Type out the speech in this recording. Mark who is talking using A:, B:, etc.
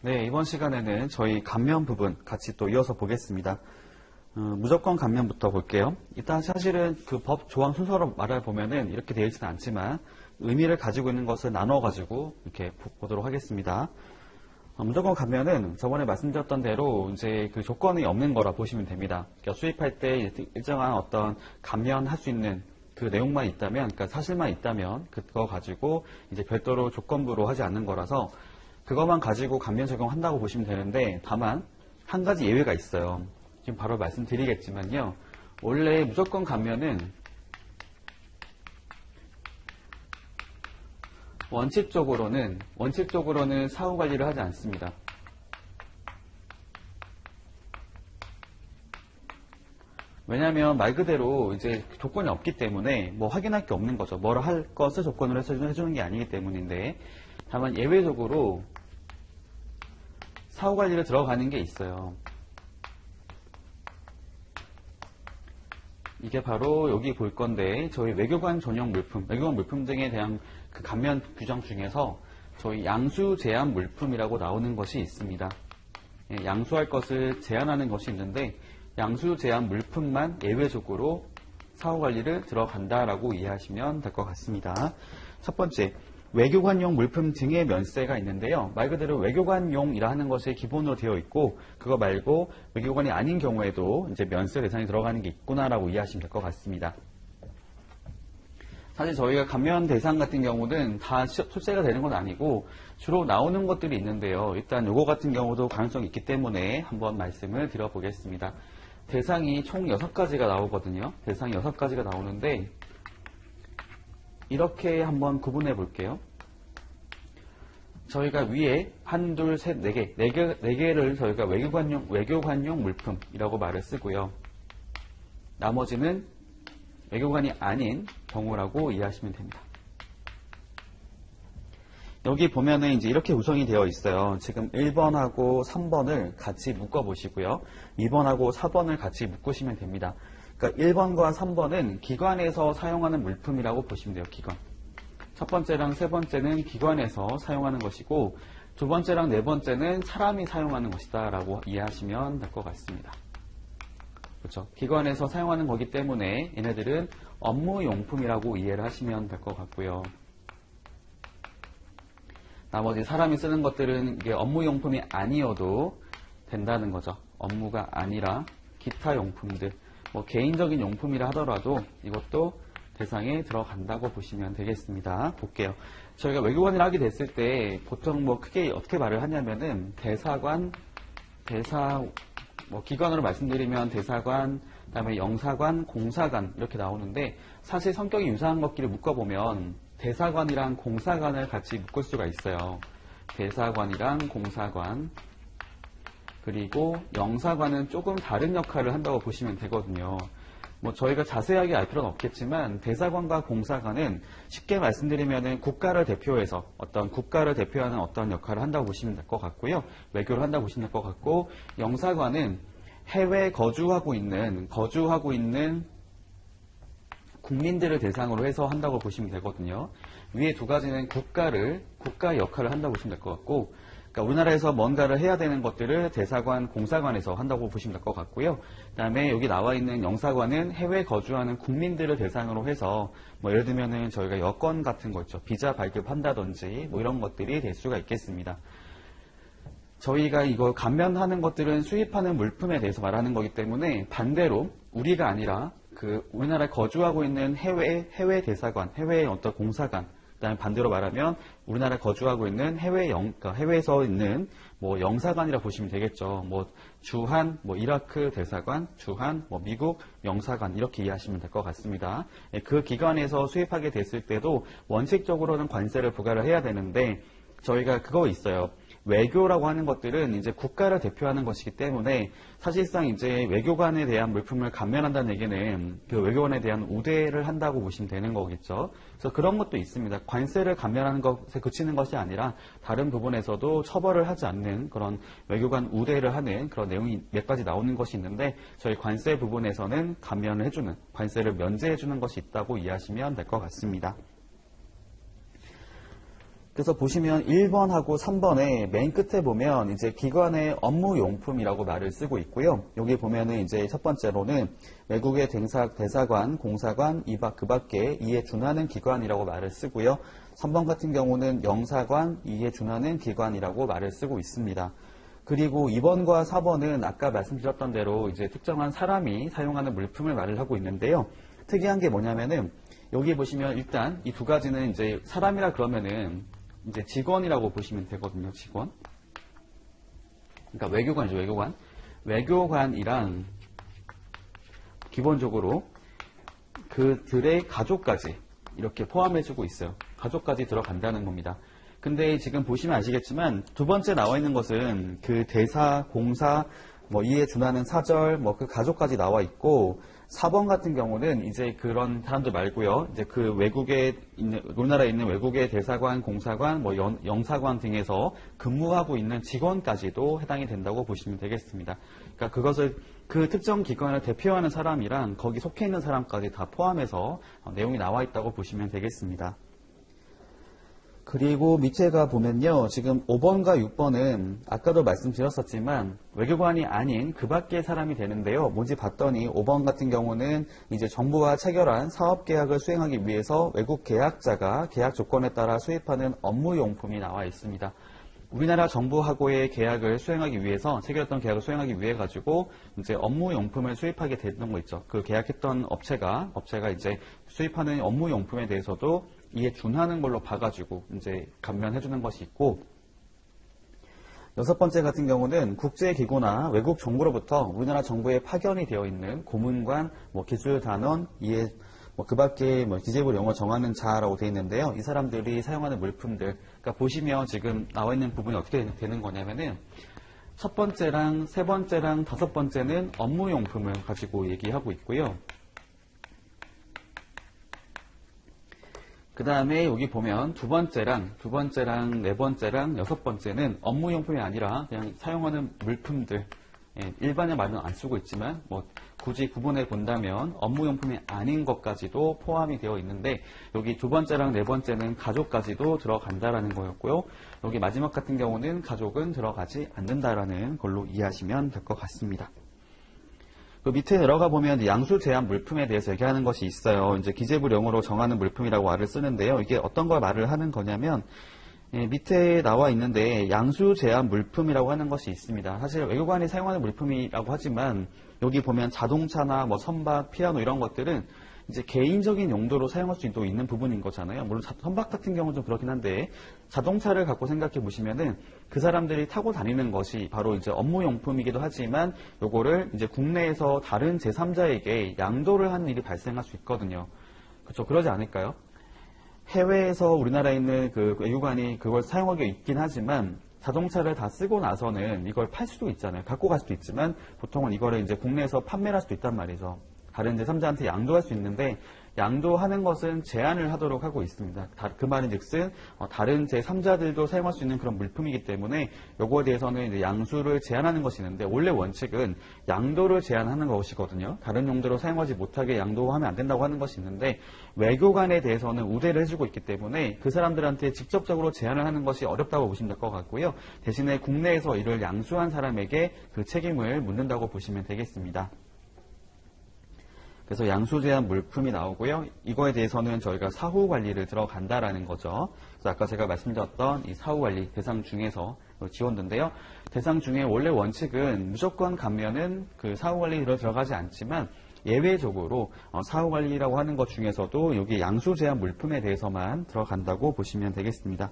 A: 네, 이번 시간에는 저희 감면 부분 같이 또 이어서 보겠습니다. 무조건 감면부터 볼게요. 일단 사실은 그 법 조항 순서로 말해보면은 이렇게 되어 있지는 않지만 의미를 가지고 있는 것을 나눠가지고 이렇게 보도록 하겠습니다. 무조건 감면은 저번에 말씀드렸던 대로 이제 그 조건이 없는 거라 보시면 됩니다. 그러니까 수입할 때 일정한 어떤 감면할 수 있는 그 내용만 있다면, 그러니까 사실만 있다면 그거 가지고 이제 별도로 조건부로 하지 않는 거라서 그것만 가지고 감면 적용한다고 보시면 되는데, 다만 한 가지 예외가 있어요. 지금 바로 말씀드리겠지만요. 원래 무조건 감면은 원칙적으로는 사후 관리를 하지 않습니다. 왜냐하면 말 그대로 이제 조건이 없기 때문에 뭐 확인할 게 없는 거죠. 뭐를 할 것을 조건으로 해주는 게 아니기 때문인데, 다만 예외적으로 사후 관리를 들어가는 게 있어요. 이게 바로 여기 볼 건데, 저희 외교관 전용 물품, 외교관 물품 등에 대한 그 감면 규정 중에서 저희 양수 제한 물품이라고 나오는 것이 있습니다. 양수할 것을 제한하는 것이 있는데, 양수 제한 물품만 예외적으로 사후 관리를 들어간다라고 이해하시면 될 것 같습니다. 첫 번째, 외교관용 물품 등의 면세가 있는데요. 말 그대로 외교관용이라 하는 것이 기본으로 되어 있고, 그거 말고 외교관이 아닌 경우에도 이제 면세 대상이 들어가는 게 있구나라고 이해하시면 될 것 같습니다. 사실 저희가 감면 대상 같은 경우는 다 출세가 되는 건 아니고 주로 나오는 것들이 있는데요. 일단 요거 같은 경우도 가능성이 있기 때문에 한번 말씀을 드려보겠습니다. 대상이 총 6가지가 나오거든요. 대상이 6가지가 나오는데 이렇게 한번 구분해 볼게요. 저희가 위에 1, 2, 3, 4개, 4개를 저희가 외교관용 물품이라고 말을 쓰고요. 나머지는 외교관이 아닌 경우라고 이해하시면 됩니다. 여기 보면은 이제 이렇게 구성이 되어 있어요. 지금 1번하고 3번을 같이 묶어 보시고요. 2번하고 4번을 같이 묶으시면 됩니다. 그러니까 1번과 3번은 기관에서 사용하는 물품이라고 보시면 돼요. 기관. 첫 번째랑 세 번째는 기관에서 사용하는 것이고, 두 번째랑 네 번째는 사람이 사용하는 것이다 라고 이해하시면 될 것 같습니다. 그렇죠. 기관에서 사용하는 거기 때문에 얘네들은 업무용품이라고 이해를 하시면 될 것 같고요. 나머지 사람이 쓰는 것들은 이게 업무용품이 아니어도 된다는 거죠. 업무가 아니라 기타 용품들, 뭐 개인적인 용품이라 하더라도 이것도 대상에 들어간다고 보시면 되겠습니다. 볼게요. 저희가 외교관을 하게 됐을 때 보통 뭐 크게 어떻게 말을 하냐면은 뭐 기관으로 말씀드리면 대사관, 그다음에 영사관, 공사관 이렇게 나오는데, 사실 성격이 유사한 것끼리 묶어보면 대사관이랑 공사관을 같이 묶을 수가 있어요. 대사관이랑 공사관, 그리고 영사관은 조금 다른 역할을 한다고 보시면 되거든요. 뭐 저희가 자세하게 알 필요는 없겠지만 대사관과 공사관은 쉽게 말씀드리면은 국가를 대표해서 어떤 국가를 대표하는 어떤 역할을 한다고 보시면 될 것 같고요. 외교를 한다고 보시면 될 것 같고, 영사관은 해외 거주하고 있는 국민들을 대상으로 해서 한다고 보시면 되거든요. 위에 두 가지는 국가 역할을 한다고 보시면 될 것 같고, 그러니까 우리나라에서 뭔가를 해야 되는 것들을 대사관, 공사관에서 한다고 보시면 될 것 같고요. 그 다음에 여기 나와 있는 영사관은 해외 거주하는 국민들을 대상으로 해서 뭐 예를 들면은 저희가 여권 같은 거 있죠. 비자 발급한다든지 뭐 이런 것들이 될 수가 있겠습니다. 저희가 이거 감면하는 것들은 수입하는 물품에 대해서 말하는 거기 때문에 반대로 우리가 아니라 그 우리나라에 거주하고 있는 해외 대사관, 해외 어떤 공사관, 그다음에 반대로 말하면 우리나라에 거주하고 있는 해외에서 있는 뭐 영사관이라 보시면 되겠죠. 뭐 주한, 뭐 이라크 대사관, 주한, 뭐 미국 영사관 이렇게 이해하시면 될 것 같습니다. 그 기관에서 수입하게 됐을 때도 원칙적으로는 관세를 부과를 해야 되는데, 저희가 그거 있어요. 외교라고 하는 것들은 이제 국가를 대표하는 것이기 때문에 사실상 이제 외교관에 대한 물품을 감면한다는 얘기는 그 외교관에 대한 우대를 한다고 보시면 되는 거겠죠. 그래서 그런 것도 있습니다. 관세를 감면하는 것에 그치는 것이 아니라 다른 부분에서도 처벌을 하지 않는 그런 외교관 우대를 하는 그런 내용이 몇 가지 나오는 것이 있는데, 저희 관세 부분에서는 감면을 해주는, 관세를 면제해주는 것이 있다고 이해하시면 될 것 같습니다. 그래서 보시면 1번하고 3번에 맨 끝에 보면 이제 기관의 업무용품이라고 말을 쓰고 있고요. 여기 보면은 이제 첫 번째로는 외국의 대사관, 공사관, 그 밖에 이에 준하는 기관이라고 말을 쓰고요. 3번 같은 경우는 영사관, 이에 준하는 기관이라고 말을 쓰고 있습니다. 그리고 2번과 4번은 아까 말씀드렸던 대로 이제 특정한 사람이 사용하는 물품을 말을 하고 있는데요. 특이한 게 뭐냐면은 여기 보시면 일단 이 두 가지는 이제 사람이라 그러면은 이제 직원이라고 보시면 되거든요. 직원. 그러니까 외교관이죠. 외교관. 외교관이랑 기본적으로 그들의 가족까지 이렇게 포함해주고 있어요. 가족까지 들어간다는 겁니다. 근데 지금 보시면 아시겠지만 두 번째 나와 있는 것은 그 대사, 공사, 이에 준하는 사절, 그 가족까지 나와 있고 4번 같은 경우는 이제 그런 사람들 말고요. 이제 그 외국에 있는, 우리나라에 있는 외국의 대사관, 공사관, 영사관 등에서 근무하고 있는 직원까지도 해당이 된다고 보시면 되겠습니다. 그러니까 그것을 그 특정 기관을 대표하는 사람이랑 거기 속해 있는 사람까지 다 포함해서 내용이 나와 있다고 보시면 되겠습니다. 그리고 밑에 가 보면요. 지금 5번과 6번은 아까도 말씀드렸었지만 외교관이 아닌 그 밖의 사람이 되는데요. 뭔지 봤더니 5번 같은 경우는 이제 정부와 체결한 사업계약을 수행하기 위해서 외국 계약자가 계약 조건에 따라 수입하는 업무용품이 나와 있습니다. 우리나라 정부하고의 계약을 수행하기 위해서 체결했던 계약을 수행하기 위해 가지고 이제 업무용품을 수입하게 되는 거 있죠. 그 계약했던 업체가 이제 수입하는 업무용품에 대해서도 이에 준하는 걸로 봐가지고 이제 감면해주는 것이 있고 6번째 같은 경우는 국제기구나 외국 정부로부터 우리나라 정부에 파견이 되어 있는 고문관, 기술단원, 이에 그 밖에 기재부 용어 정하는 자라고 되어 있는데요. 이 사람들이 사용하는 물품들, 그러니까 보시면 지금 나와 있는 부분이 어떻게 되는 거냐면은 첫 번째랑 세 번째랑 다섯 번째는 업무용품을 가지고 얘기하고 있고요. 그 다음에 여기 보면 두 번째랑 네 번째랑 여섯 번째는 업무용품이 아니라 그냥 사용하는 물품들, 일반의 말은 안 쓰고 있지만 굳이 구분해 본다면 업무용품이 아닌 것까지도 포함이 되어 있는데 여기 두 번째랑 네 번째는 가족까지도 들어간다라는 거였고요. 여기 마지막 같은 경우는 가족은 들어가지 않는다라는 걸로 이해하시면 될 것 같습니다. 그 밑에 내려가 보면 양수 제한 물품에 대해서 얘기하는 것이 있어요. 이제 기재부령으로 정하는 물품이라고 말을 쓰는데요. 이게 어떤 걸 말을 하는 거냐면 밑에 나와 있는데 양수 제한 물품이라고 하는 것이 있습니다. 사실 외교관이 사용하는 물품이라고 하지만 여기 보면 자동차나 선박, 피아노 이런 것들은 이제 개인적인 용도로 사용할 수 있는 부분인 거잖아요. 물론 선박 같은 경우는 좀 그렇긴 한데 자동차를 갖고 생각해 보시면은 그 사람들이 타고 다니는 것이 바로 이제 업무용품이기도 하지만 요거를 이제 국내에서 다른 제3자에게 양도를 하는 일이 발생할 수 있거든요. 그렇죠? 그러지 않을까요? 해외에서 우리나라에 있는 그 외교관이 그걸 사용하고 있긴 하지만 자동차를 다 쓰고 나서는 이걸 팔 수도 있잖아요. 갖고 갈 수도 있지만 보통은 이거를 이제 국내에서 판매를 할 수도 있단 말이죠. 다른 제3자한테 양도할 수 있는데 양도하는 것은 제한을 하도록 하고 있습니다. 그 말은 즉슨 다른 제3자들도 사용할 수 있는 그런 물품이기 때문에 요거에 대해서는 이제 양수를 제한하는 것이 있는데 원래 원칙은 양도를 제한하는 것이거든요. 다른 용도로 사용하지 못하게 양도하면 안 된다고 하는 것이 있는데 외교관에 대해서는 우대를 해주고 있기 때문에 그 사람들한테 직접적으로 제한을 하는 것이 어렵다고 보시면 될 것 같고요. 대신에 국내에서 이를 양수한 사람에게 그 책임을 묻는다고 보시면 되겠습니다. 그래서 양수 제한 물품이 나오고요. 이거에 대해서는 저희가 사후 관리를 들어간다라는 거죠. 그래서 아까 제가 말씀드렸던 이 사후 관리 대상 중에서 지원된데요. 대상 중에 원래 원칙은 무조건 감면은 그 사후 관리로 들어가지 않지만 예외적으로 사후 관리라고 하는 것 중에서도 여기 양수 제한 물품에 대해서만 들어간다고 보시면 되겠습니다.